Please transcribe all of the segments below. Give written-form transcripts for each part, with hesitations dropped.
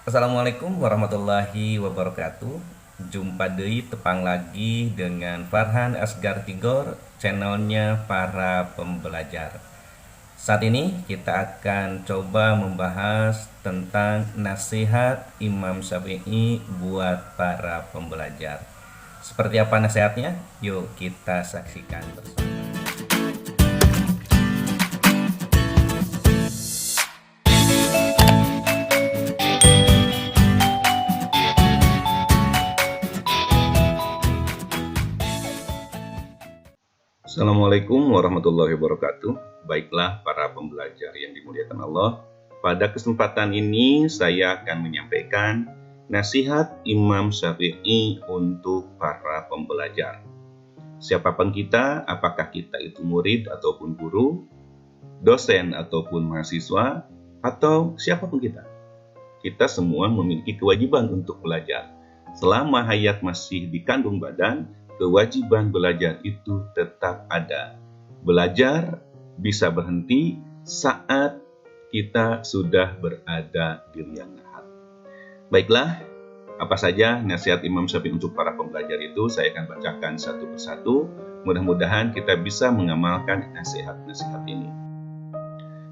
Assalamualaikum warahmatullahi wabarakatuh. Jumpa deui tepang lagi dengan Farhan Asgar Tigor, channelnya para pembelajar. Saat ini kita akan coba membahas tentang nasihat Imam Syafi'i buat para pembelajar. Seperti apa nasihatnya? Yuk kita saksikan bersama. Assalamualaikum warahmatullahi wabarakatuh. Baiklah para pembelajar yang dimuliakan Allah, pada kesempatan ini saya akan menyampaikan nasihat Imam Syafi'i untuk para pembelajar. Siapapun kita, apakah kita itu murid ataupun guru, dosen ataupun mahasiswa, atau siapapun kita semua memiliki kewajiban untuk belajar. Selama hayat masih dikandung badan, kewajiban belajar itu tetap ada. Belajar bisa berhenti saat kita sudah berada di liang lahat. Baiklah, apa saja nasihat Imam Syafi'i untuk para pembelajar itu saya akan bacakan satu persatu. Mudah-mudahan kita bisa mengamalkan nasihat-nasihat ini.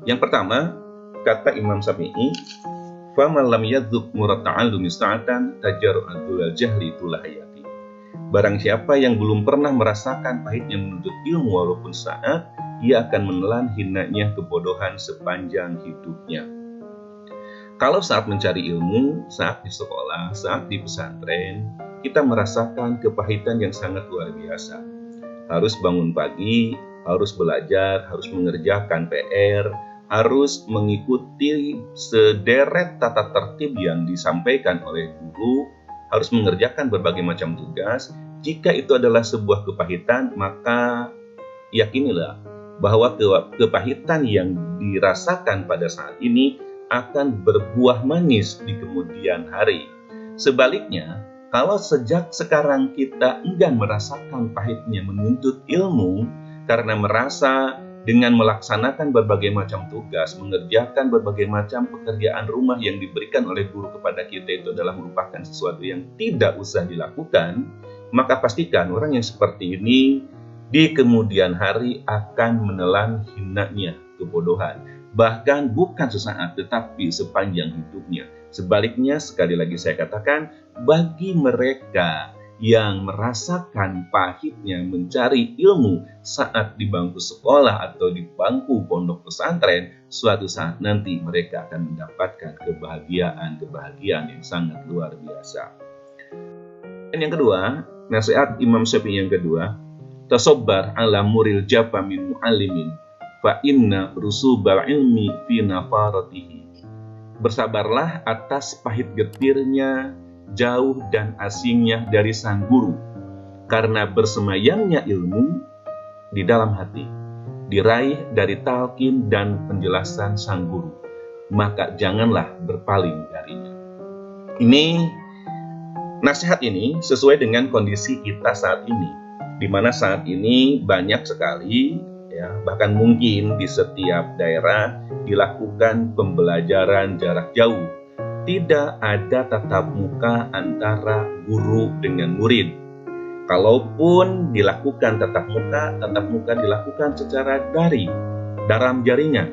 Yang pertama, kata Imam Syafi'i, "Faman lam yadzuq murata'allumi sa'atan tajarru'an dzulal jahli tulah hayati." Barang siapa yang belum pernah merasakan pahitnya menuntut ilmu walaupun saat, ia akan menelan hinanya kebodohan sepanjang hidupnya. Kalau saat mencari ilmu, saat di sekolah, saat di pesantren, kita merasakan kepahitan yang sangat luar biasa. Harus bangun pagi, harus belajar, harus mengerjakan PR, harus mengikuti sederet tata tertib yang disampaikan oleh guru, harus mengerjakan berbagai macam tugas. Jika itu adalah sebuah kepahitan, maka yakinilah bahwa kepahitan yang dirasakan pada saat ini akan berbuah manis di kemudian hari. Sebaliknya, kalau sejak sekarang kita enggan merasakan pahitnya menuntut ilmu karena merasa dengan melaksanakan berbagai macam tugas, mengerjakan berbagai macam pekerjaan rumah yang diberikan oleh guru kepada kita itu adalah merupakan sesuatu yang tidak usah dilakukan, maka pastikan orang yang seperti ini di kemudian hari akan menelan hinanya kebodohan. Bahkan bukan sesaat, tetapi sepanjang hidupnya. Sebaliknya, sekali lagi saya katakan, bagi mereka yang merasakan pahitnya mencari ilmu saat di bangku sekolah atau di bangku pondok pesantren, suatu saat nanti mereka akan mendapatkan kebahagiaan yang sangat luar biasa. Dan yang kedua, nasihat Imam Syafi'i yang kedua, tasobbar ala muril japa min mu'allimin fa inna rusubal ilmi fi nafaratihi. Bersabarlah atas pahit getirnya, jauh dan asingnya dari sang guru, karena bersemayamnya ilmu di dalam hati, diraih dari talqin dan penjelasan sang guru, maka janganlah berpaling darinya. Nasihat ini sesuai dengan kondisi kita saat ini, di mana saat ini banyak sekali, bahkan mungkin di setiap daerah dilakukan pembelajaran jarak jauh. Tidak ada tatap muka antara guru dengan murid. Kalaupun dilakukan tatap muka dilakukan secara dalam jaringan,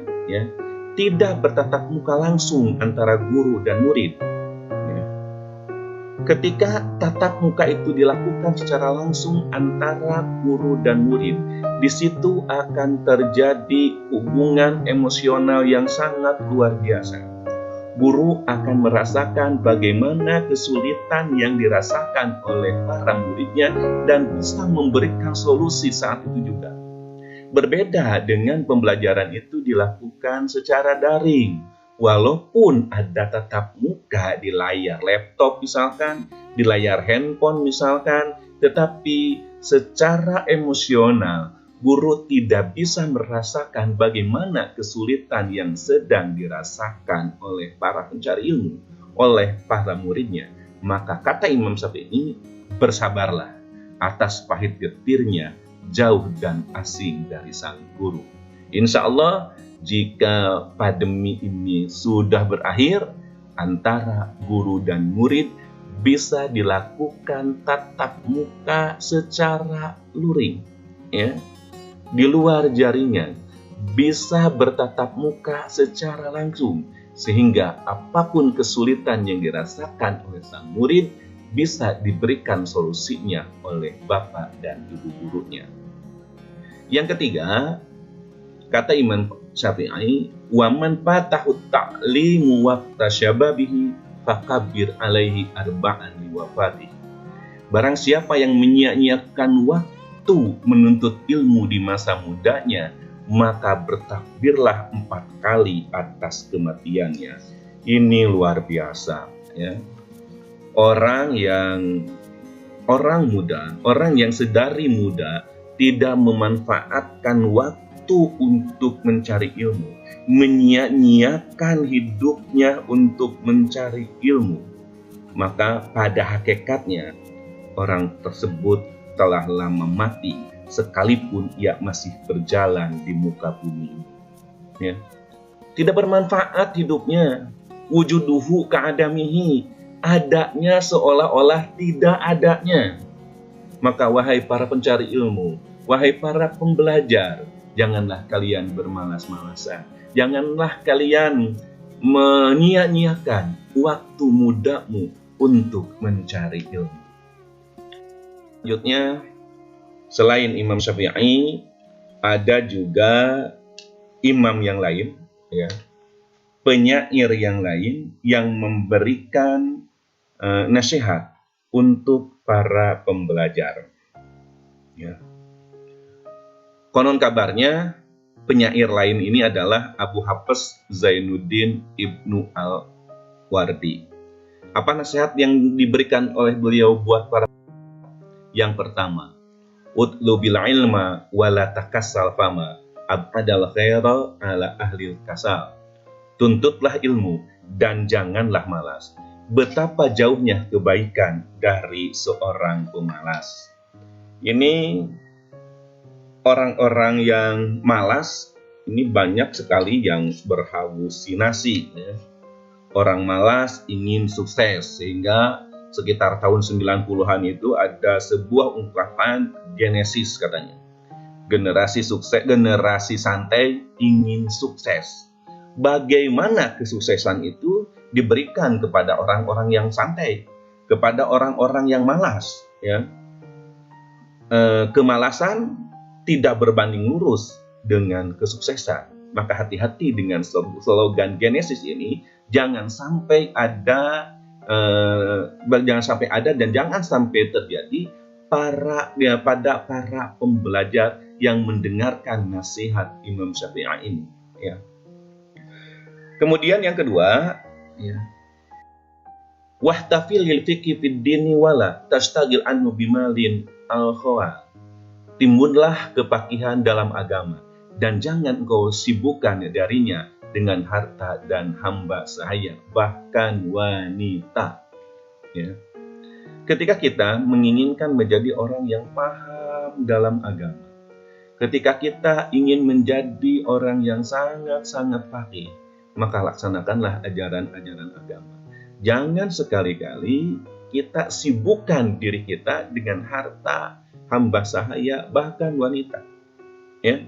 tidak bertatap muka langsung antara guru dan murid. Ketika tatap muka itu dilakukan secara langsung antara guru dan murid, di situ akan terjadi hubungan emosional yang sangat luar biasa. Guru akan merasakan bagaimana kesulitan yang dirasakan oleh para muridnya dan bisa memberikan solusi saat itu juga. Berbeda dengan pembelajaran itu dilakukan secara daring. Walaupun ada tatap muka di layar laptop misalkan, di layar handphone misalkan, tetapi secara emosional guru tidak bisa merasakan bagaimana kesulitan yang sedang dirasakan oleh para pencari ilmu, oleh para muridnya. Maka kata Imam Syafi'i, bersabarlah atas pahit getirnya, jauh dan asing dari sang guru. Insya Allah, jika pandemi ini sudah berakhir, antara guru dan murid bisa dilakukan tatap muka secara luring, ya, di luar jaringan, bisa bertatap muka secara langsung, sehingga apapun kesulitan yang dirasakan oleh sang murid bisa diberikan solusinya oleh bapak dan ibu gurunya. Yang ketiga, kata Imam Syafi'i, "Waman fatahu ta'limu waqta syababihi fakabbir alaihi arba'an liwafati." Barang siapa yang menyia-nyiakan waktu menuntut ilmu di masa mudanya, maka bertakbirlah 4 kali atas kematiannya. Ini luar biasa, ya. Orang muda, orang yang sedari muda tidak memanfaatkan waktu untuk mencari ilmu, menyia-nyiakan hidupnya untuk mencari ilmu, maka pada hakikatnya orang tersebut telah lama mati sekalipun ia masih berjalan di muka bumi ini. Ya. Tidak bermanfaat hidupnya. Wujuduhu ka'adamihi, adanya seolah-olah tidak adanya. Maka wahai para pencari ilmu, wahai para pembelajar, janganlah kalian bermalas-malasan. Janganlah kalian menyia-nyiakan waktu mudamu untuk mencari ilmu. Selanjutnya, selain Imam Syafi'i, ada juga imam yang lain, ya, penyair yang lain yang memberikan nasihat untuk para pembelajar. Ya. Konon kabarnya penyair lain ini adalah Abu Hafs Zainuddin Ibnu Al-Wardi. Apa nasihat yang diberikan oleh beliau buat para? Yang pertama, utlubil ilma wala takassal fama abadal khaira ala ahlil kasal. Tuntutlah ilmu dan janganlah malas. Betapa jauhnya kebaikan dari seorang pemalas. Ini orang-orang yang malas, ini banyak sekali yang berhalusinasi, ya. Orang malas ingin sukses, sehingga sekitar tahun 90-an itu ada sebuah ungkapan Genesis katanya. Generasi sukses, generasi santai ingin sukses. Bagaimana kesuksesan itu diberikan kepada orang-orang yang santai, kepada orang-orang yang malas, ya. Kemalasan tidak berbanding lurus dengan kesuksesan. Maka hati-hati dengan slogan Genesis ini, jangan sampai ada dan jangan sampai terjadi pada para pembelajar yang mendengarkan nasihat Imam Syafi'i ini, ya. Kemudian yang kedua, ya, wahtafil lil fiqhi fid dini wala tashtagil anhu bimalin al-khawa. Timbunlah kepakihan dalam agama dan jangan engkau sibukkan darinya dengan harta dan hamba sahaya, bahkan wanita. Ya. Ketika kita menginginkan menjadi orang yang paham dalam agama, ketika kita ingin menjadi orang yang sangat-sangat faqih, maka laksanakanlah ajaran-ajaran agama. Jangan sekali-kali kita sibukkan diri kita dengan harta, hamba sahaya, bahkan wanita. Ya.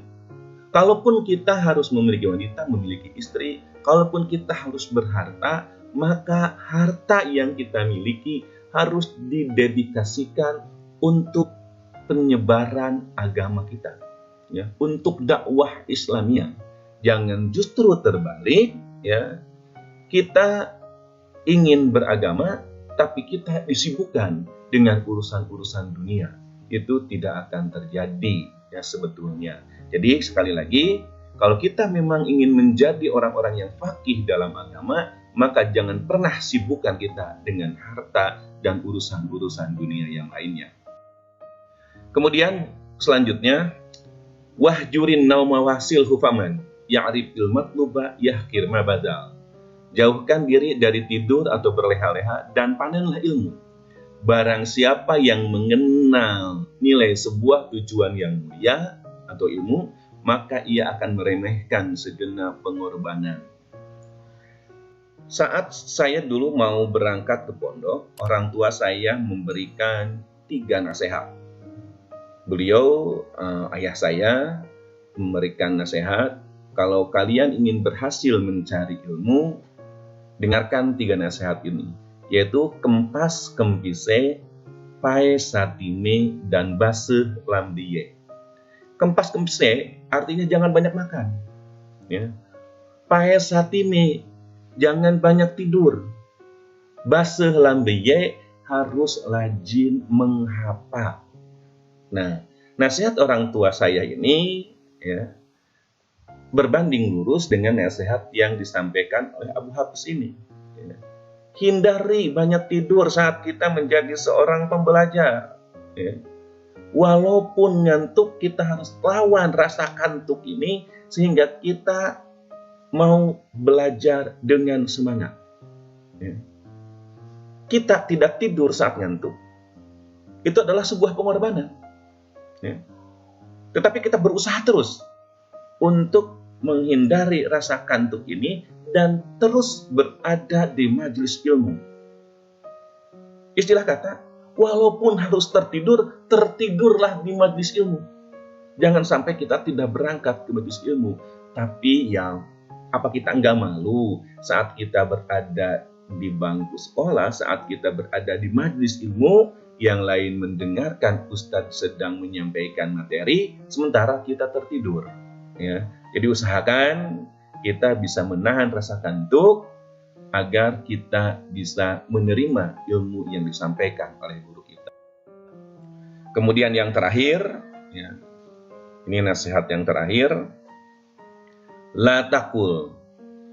Kalaupun kita harus memiliki wanita, memiliki istri, kalaupun kita harus berharta, maka harta yang kita miliki harus didedikasikan untuk penyebaran agama kita, ya, untuk dakwah Islamiyah. Jangan justru terbalik, ya. Kita ingin beragama, tapi kita disibukkan dengan urusan-urusan dunia. Itu tidak akan terjadi, ya, sebetulnya. Jadi sekali lagi, kalau kita memang ingin menjadi orang-orang yang faqih dalam agama, maka jangan pernah sibukkan kita dengan harta dan urusan-urusan dunia yang lainnya. Kemudian selanjutnya, wahjurin nauma wasil hufaman ya'rifil matluba yahkir mabadal. Jauhkan diri dari tidur atau berleha-leha dan panenlah ilmu. Barang siapa yang mengenal nilai sebuah tujuan yang mulia atau ilmu, maka ia akan meremehkan segenap pengorbanan. Saat saya dulu mau berangkat ke pondok, orang tua saya memberikan 3 nasihat. Beliau, ayah saya, memberikan nasihat, kalau kalian ingin berhasil mencari ilmu, dengarkan 3 nasihat ini, yaitu kempas kempise, pae satime, dan baseh lambiye. Kempas kempise artinya jangan banyak makan, ya. Pae satime, jangan banyak tidur. Baseh lambiye, harus rajin menghafal. Nah, nasihat orang tua saya ini, ya, berbanding lurus dengan nasihat yang disampaikan oleh Abu Hafiz ini. Ya. Hindari banyak tidur saat kita menjadi seorang pembelajar. Ya. Walaupun ngantuk, kita harus lawan rasa kantuk ini sehingga kita mau belajar dengan semangat. Ya. Kita tidak tidur saat ngantuk, itu adalah sebuah pengorbanan. Ya. Tetapi kita berusaha terus untuk menghindari rasa kantuk ini dan terus berada di majelis ilmu. Istilah kata, walaupun harus tertidur, tertidurlah di majelis ilmu. Jangan sampai kita tidak berangkat ke majelis ilmu, tapi apa kita enggak malu saat kita berada di bangku sekolah, saat kita berada di majelis ilmu, yang lain mendengarkan Ustadz sedang menyampaikan materi, sementara kita tertidur. Ya. Jadi usahakan kita bisa menahan rasa kantuk agar kita bisa menerima ilmu yang disampaikan oleh guru kita. Kemudian yang terakhir, ya, ini nasihat yang terakhir, la taqul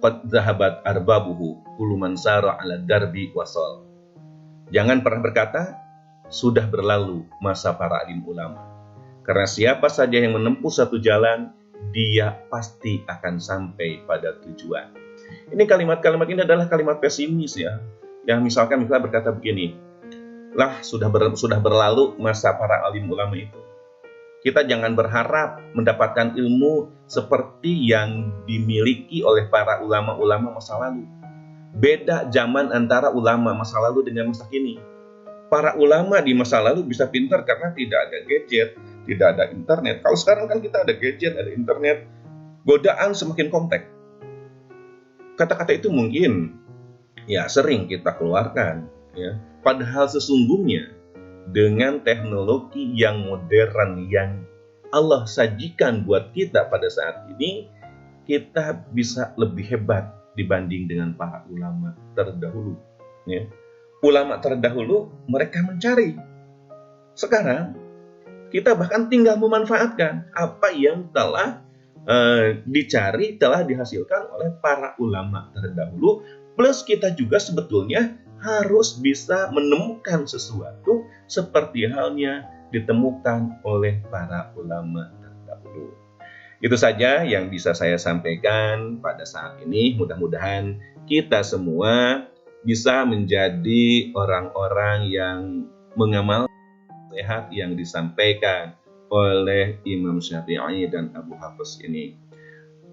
qad zahabat arbabuhu kullu man sara ala darbi wasal. Jangan pernah berkata, sudah berlalu masa para alim ulama. Karena siapa saja yang menempuh satu jalan, dia pasti akan sampai pada tujuan. Ini kalimat-kalimat ini adalah kalimat pesimis, ya. Yang misalnya berkata begini, lah sudah berlalu masa para alim ulama itu. Kita jangan berharap mendapatkan ilmu seperti yang dimiliki oleh para ulama-ulama masa lalu. Beda zaman antara ulama masa lalu dengan masa kini. Para ulama di masa lalu bisa pintar karena tidak ada gadget, tidak ada internet. Kalau sekarang kan kita ada gadget, ada internet, godaan semakin kompleks. Kata-kata itu mungkin ya sering kita keluarkan, ya. Padahal sesungguhnya dengan teknologi yang modern yang Allah sajikan buat kita pada saat ini, kita bisa lebih hebat dibanding dengan para ulama terdahulu. Ya. Ulama terdahulu mereka mencari. Sekarang kita bahkan tinggal memanfaatkan apa yang telah dicari, telah dihasilkan oleh para ulama terdahulu. Plus kita juga sebetulnya harus bisa menemukan sesuatu seperti halnya ditemukan oleh para ulama terdahulu. Itu saja yang bisa saya sampaikan pada saat ini. Mudah-mudahan kita semua bisa menjadi orang-orang yang mengamalkan nasihat yang disampaikan oleh Imam Syafi'i dan Abu Hafiz ini.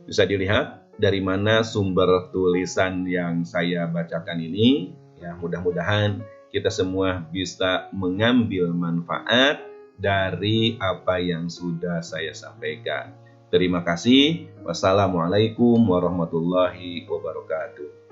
Bisa dilihat dari mana sumber tulisan yang saya bacakan ini. Ya, mudah-mudahan kita semua bisa mengambil manfaat dari apa yang sudah saya sampaikan. Terima kasih. Wassalamualaikum warahmatullahi wabarakatuh.